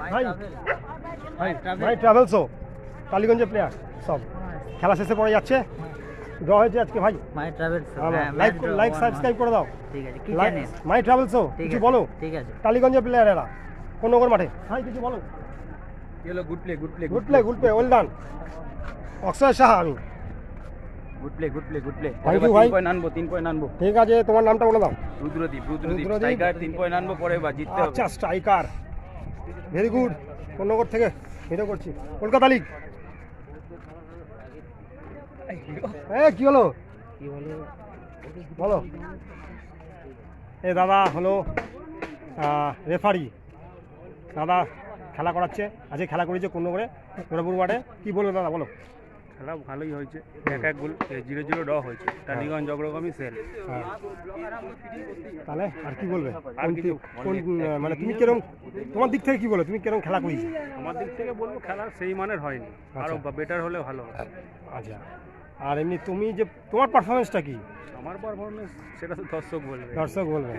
ভাই ভাই ভাই ট্রাভেলসো টালিগঞ্জের প্লেয়ার সব খেলা শেষে পড়ে যাচ্ছে, ড্র হয়েছে আজকে ভাই। মাই ট্রাভেলস লাইক সাবস্ক্রাইব করে দাও। ঠিক আছে, কি জানেন? মাই ট্রাভেলসো কিছু বলো। ঠিক আছে, টালিগঞ্জের প্লেয়ার এরা কোন নগর মাঠে, ভাই কিছু বলো। গুড প্লে ওয়েল ডান অক্ষয় সাহা। আমি গুড প্লে Thank you ভাই। 3 পয়েন্ট আনবো। ঠিক আছে, তোমার নামটা বলে দাও। রুদ্রদীপ রুদ্রদীপ। স্ট্রাইকার 3 পয়েন্ট আনবো, পরে জিততে হবে। আচ্ছা, স্ট্রাইকার ভেরি গুড। কোন নগর থেকে ভিডিও করছি? কলকাতা লিগ। কি হলো বলো। এ দাদা হলো রেফারি, দাদা খেলা করাচ্ছে, আজকে খেলা করেছে কোন নগরে গোরাপুর মাঠে। কি বলবো দাদা বলো। খেলা ভালোই হয়েছে, 1-1 গোল, 0-0 ড্র হয়েছে। টালিগঞ্জ অগ্রগামী সেল। হ্যাঁ, তাহলে আর কি বলবে? আর কিছু মানে তুমি কিরকম, তোমার দিক থেকে কি বলো, তুমি কিরকম খেলা করেছো? আমার দিক থেকে বলবো খেলা সেই মানের হয়নি, আরো বেটার হলে ভালো হতো। আচ্ছা, আর এমনি তুমি যে তোমার পারফরমেন্সটা কি? আমার পারফরমেন্স সেটা তো দর্শক বলবে। দর্শক বলবে।